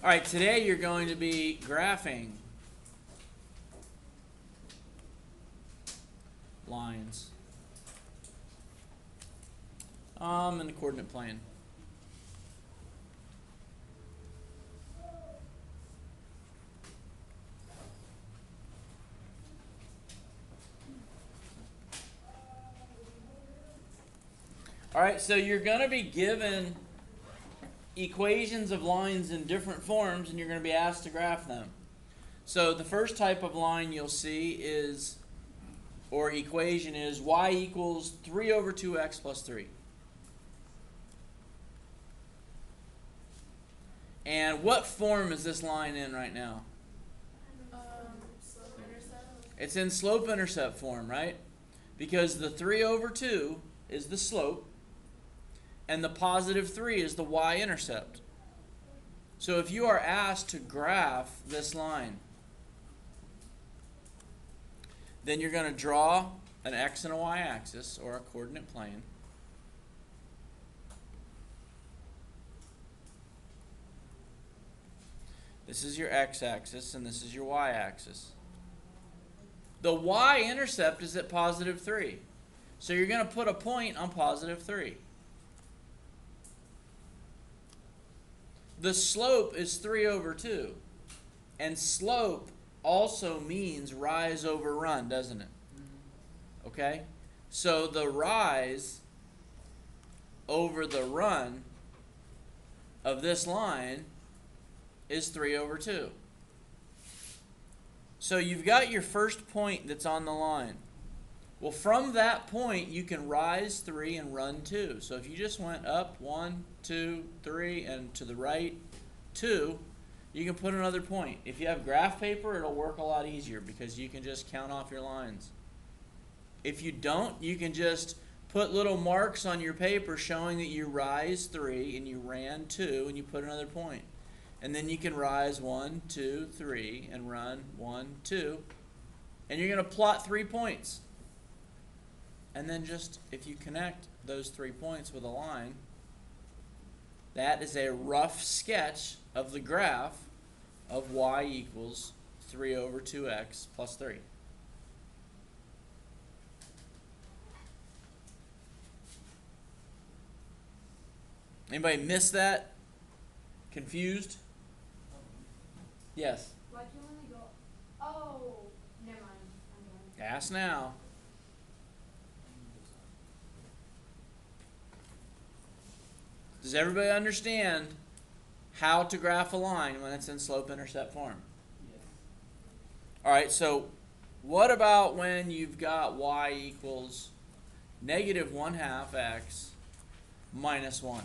All right, today you're going to be graphing lines in the coordinate plane. All right, so you're going to be given equations of lines in different forms, and you're going to be asked to graph them. So the first type of line you'll see is, or equation is, y equals 3 over 2x plus 3. And what form is this line in right now? Slope-intercept. It's in slope-intercept form, right? Because the 3 over 2 is the slope, and the positive 3 is the y-intercept. So if you are asked to graph this line, then you're going to draw an x and a y-axis, or a coordinate plane. This is your x-axis, and this is your y-axis. The y-intercept is at positive 3. So you're going to put a point on positive 3. The slope is 3 over 2. And slope also means rise over run, doesn't it? Okay? So the rise over the run of this line is 3 over 2. So you've got your first point that's on the line. Well, from that point, you can rise 3 and run 2. So if you just went up 1, 2, 3, and to the right 2, you can put another point. If you have graph paper, it'll work a lot easier because you can just count off your lines. If you don't, you can just put little marks on your paper showing that you rise 3 and you ran 2 and you put another point. And then you can rise 1, 2, 3 and run 1, 2. And you're going to plot 3 points. And then just, if you connect those 3 points with a line, that is a rough sketch of the graph of y equals 3 over 2x plus 3. Anybody miss that? Confused? Yes? Why'd you only go? Oh, never mind. I'm done. Ask now. Does everybody understand how to graph a line when it's in slope-intercept form? Yes. All right, so what about when you've got y equals negative 1/2 x minus 1?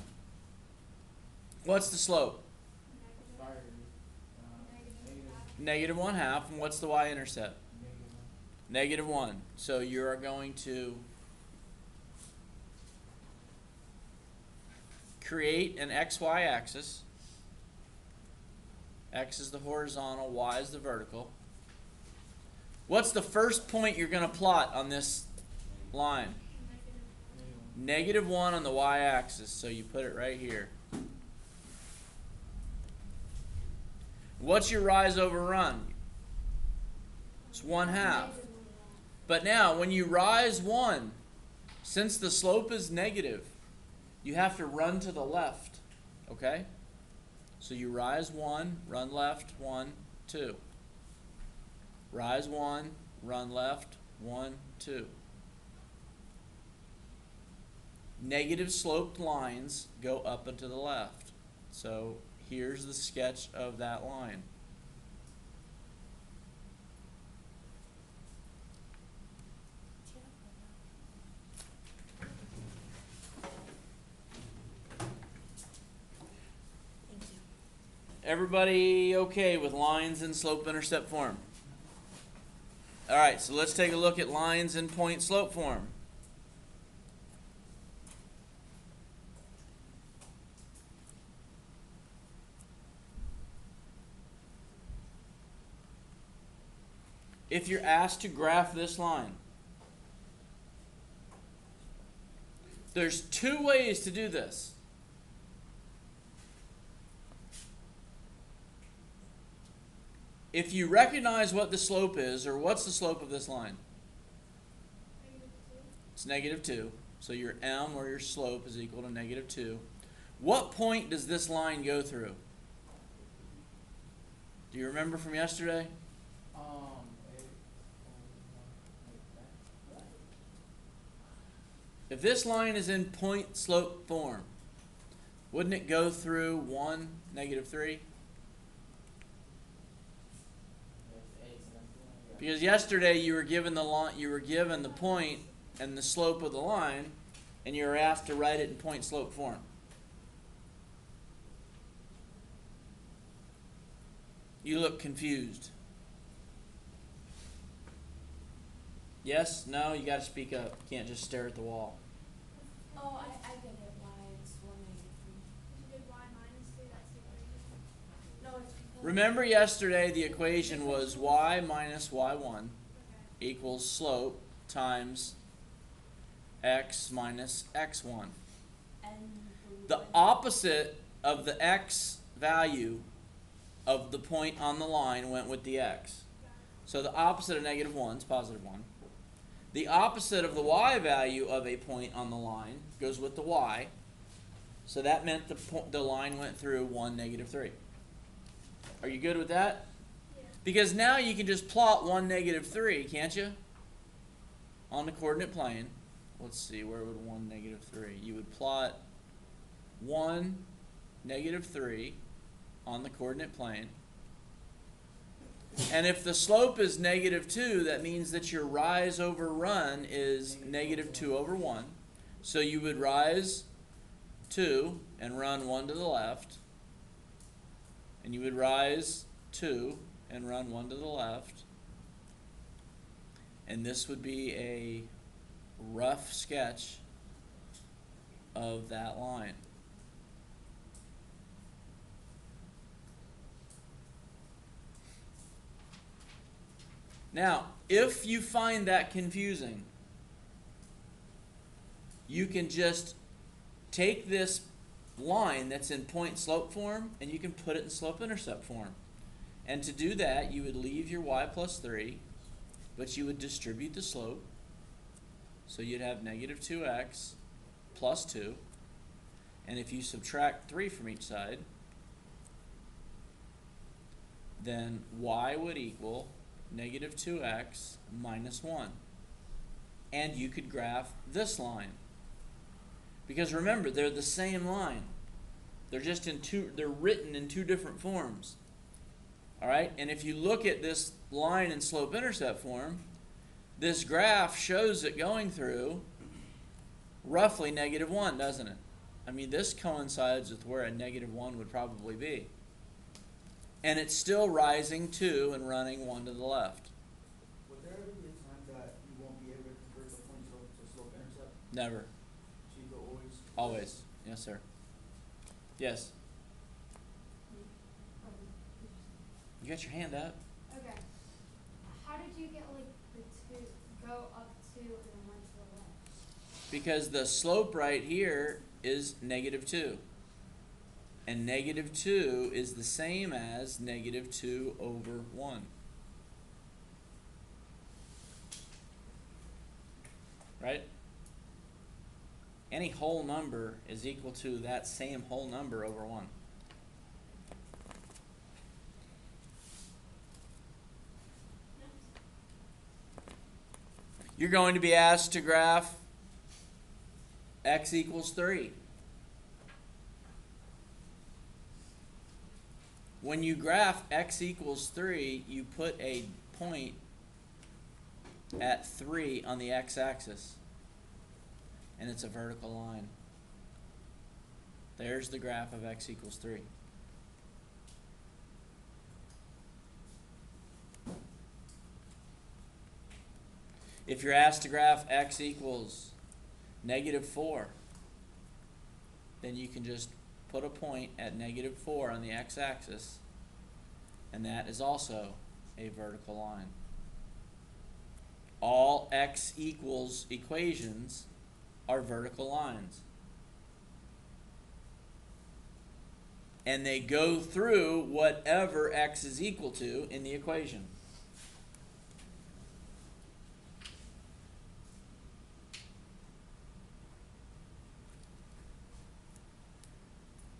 What's the slope? Negative 1/2, and what's the y-intercept? Negative 1. So you are going to create an xy axis. X is the horizontal, y is the vertical. What's the first point you're going to plot on this line? Negative 1 on the y-axis, so you put it right here. What's your rise over run? It's 1/2. But now, when you rise 1, since the slope is negative, you have to run to the left, okay? So you rise 1, run left, 1, 2. Rise 1, run left, 1, 2. Negative sloped lines go up and to the left. So here's the sketch of that line. Everybody okay with lines in slope-intercept form? All right, so let's take a look at lines in point-slope form. If you're asked to graph this line, there's 2 ways to do this. if you recognize what the slope is, or what's the slope of this line? It's -2. So your m, or your slope, is equal to -2. What point does this line go through? Do you remember from yesterday? If this line is in point slope form, wouldn't it go through 1, -3? Because yesterday you were given the line, you were given the point and the slope of the line, and you were asked to write it in point slope form. You look confused. Yes? No? You got to speak up. You can't just stare at the wall. Oh, I get it. Why it's 183. You did y minus 3. That's the equation. No, it's because. Remember yesterday the equation was y minus y1 equals slope times x minus x1. The opposite of the x value of the point on the line went with the x. So the opposite of -1 is +1. The opposite of the y value of a point on the line goes with the y. So that meant the line went through 1, -3. Are you good with that? Yeah. Because now you can just plot 1, -3, can't you? On the coordinate plane. Let's see, where would 1, -3? You would plot 1, -3 on the coordinate plane. And if the slope is -2, that means that your rise over run is -2/1. So you would rise 2 and run 1 to the left. And you would rise 2 and run 1 to the left. And this would be a rough sketch of that line. Now, if you find that confusing, you can just take this line that's in point slope form and you can put it in slope intercept form. And to do that, you would leave your y plus 3, but you would distribute the slope. So you'd have -2x plus 2. And if you subtract 3 from each side, then y would equal -2x minus 1. And you could graph this line. Because remember, they're the same line. They're just they're written in two different forms. All right? And if you look at this line in slope intercept form, this graph shows it going through roughly -1, doesn't it? I mean, this coincides with where a -1 would probably be. And it's still rising 2 and running 1 to the left. Would there ever be a time that you won't be able to convert the point slope to slope intercept? Never. So you go always? Always. Yes, sir. Yes. You got your hand up. Okay. How did you get like the 2 go up 2 and then 1 to the left? Because the slope right here is -2. And -2 is the same as -2/1. Right? Any whole number is equal to that same whole number over 1. You're going to be asked to graph x equals 3. When you graph x equals 3, you put a point at 3 on the x-axis. And it's a vertical line. There's the graph of x equals 3. If you're asked to graph x equals -4, then you can just put a point at -4 on the x-axis, and that is also a vertical line. All x equals equations are vertical lines. and they go through whatever x is equal to in the equation.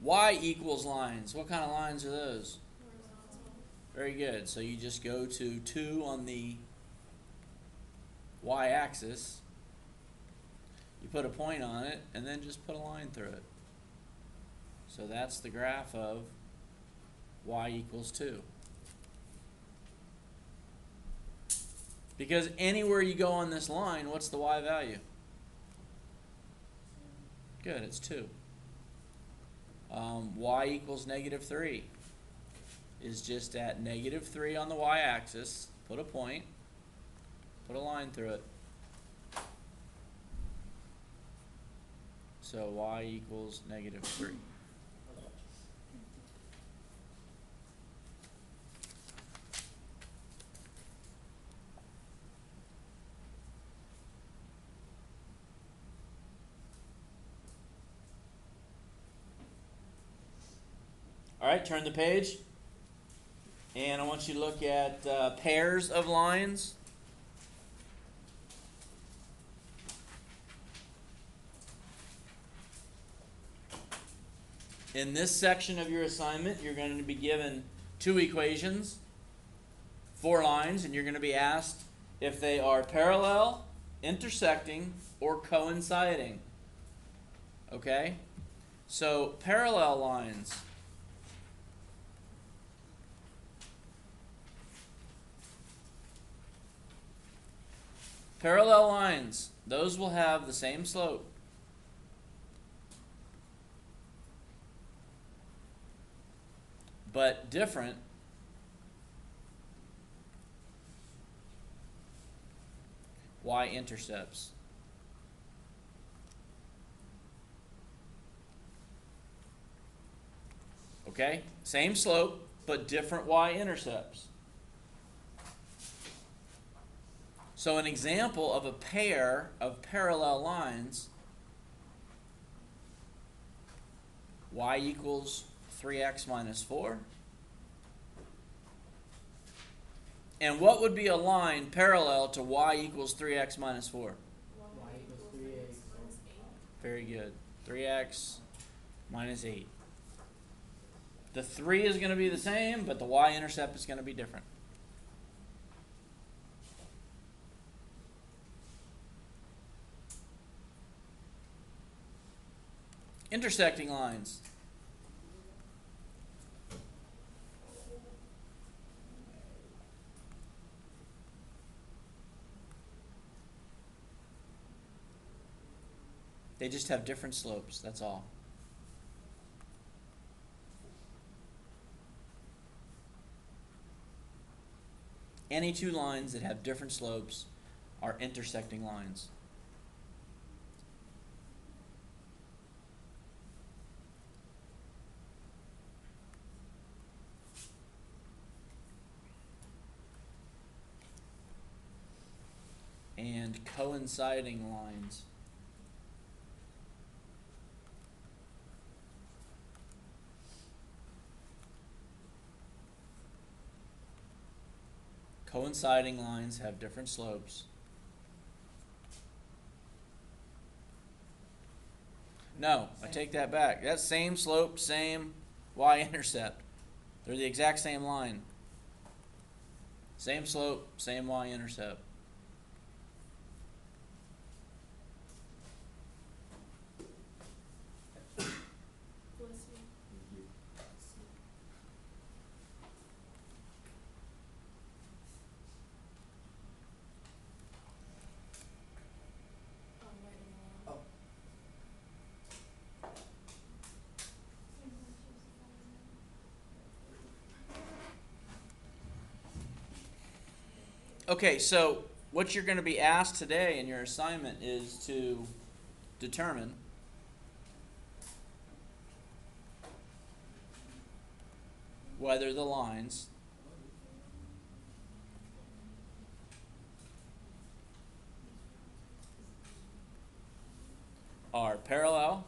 Y equals lines. What kind of lines are those? Very good. So you just go to 2 on the y-axis. You put a point on it, and then just put a line through it. So that's the graph of y equals 2. Because anywhere you go on this line, what's the y value? Good, it's 2. Y equals -3 is just at -3 on the y-axis. Put a point, put a line through it. So y equals -3. All right, turn the page. And I want you to look at pairs of lines. In this section of your assignment, you're going to be given 2 equations, 4 lines, and you're going to be asked if they are parallel, intersecting, or coinciding. Okay? So, parallel lines. Parallel lines, those will have the same slope. But different y-intercepts. Okay? Same slope, but different y-intercepts. So an example of a pair of parallel lines, y equals 3x minus 4. And what would be a line parallel to y equals 3x minus 4? Y equals 3x. Very good. 3x minus 8. The 3 is going to be the same, but the y-intercept is going to be different. Intersecting lines. They just have different slopes, that's all. Any 2 lines that have different slopes are intersecting lines. And coinciding lines. Coinciding lines have different slopes. No, I take that back. That's same slope, same y-intercept. They're the exact same line. Same slope, same y-intercept. Oh, Okay, so what you're going to be asked today in your assignment is to determine whether the lines are parallel,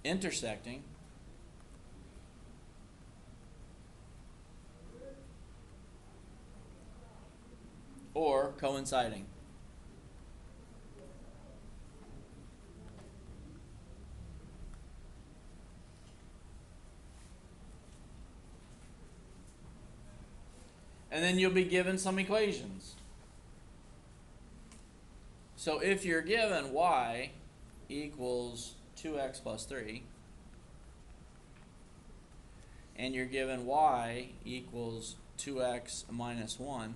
intersecting, or coinciding. And then you'll be given some equations. So if you're given y equals 2x plus 3, and you're given y equals 2x minus 1,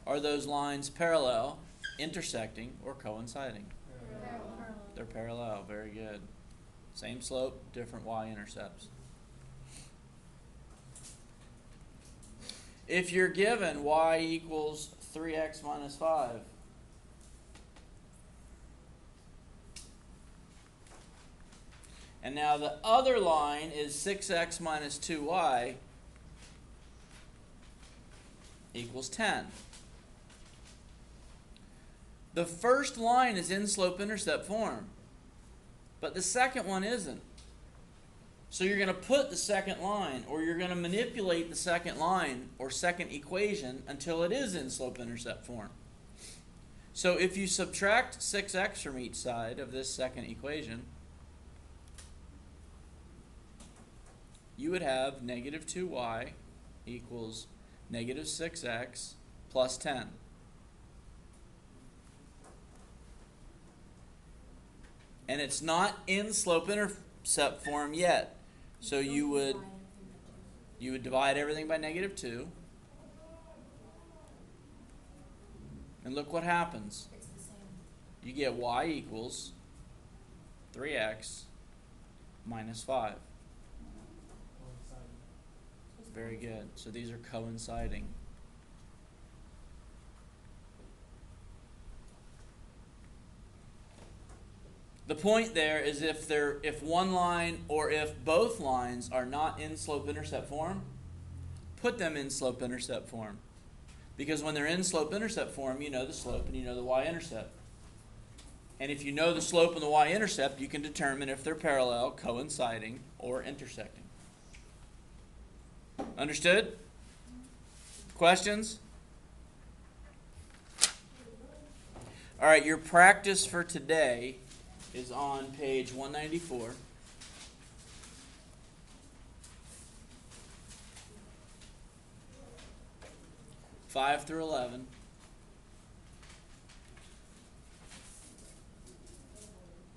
are those lines parallel, intersecting, or coinciding? Parallel. They're parallel. Very good. Same slope, different y-intercepts. If you're given y equals 3x minus 5, and now the other line is 6x minus 2y equals 10. The first line is in slope-intercept form, but the second one isn't. So you're going to put the second line, or you're going to manipulate the second line or second equation until it is in slope-intercept form. So if you subtract 6x from each side of this second equation, you would have negative 2y equals negative 6x plus 10. And it's not in slope-intercept form yet. So you would divide everything by negative 2. And look what happens. It's the same. You get y equals 3x minus 5. Very good. So these are coinciding. The point there is if one line or if both lines are not in slope-intercept form, put them in slope-intercept form. Because when they're in slope-intercept form, you know the slope and you know the y-intercept. And if you know the slope and the y-intercept, you can determine if they're parallel, coinciding, or intersecting. Understood? Questions? All right, your practice for today is on page 194. Five through 11.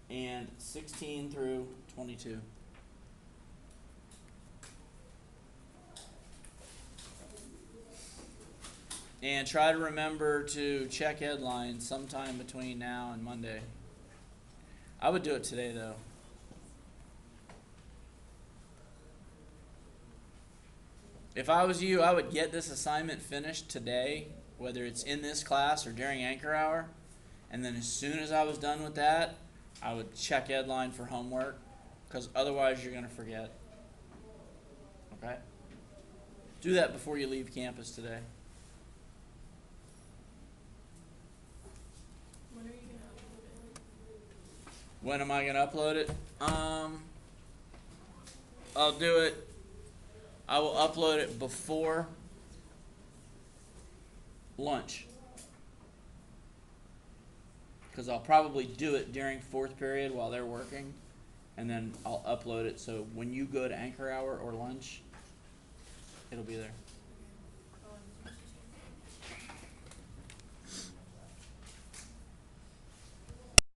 And 16 through 22. And try to remember to check headlines sometime between now and Monday. I would do it today, though. If I was you, I would get this assignment finished today, whether it's in this class or during anchor hour. And then as soon as I was done with that, I would check headline for homework, because otherwise you're going to forget. Okay? Do that before you leave campus today. When are you going to upload it? When am I going to upload it? I'll do it. I will upload it before lunch. Because I'll probably do it during fourth period while they're working. And then I'll upload it so when you go to anchor hour or lunch, it'll be there.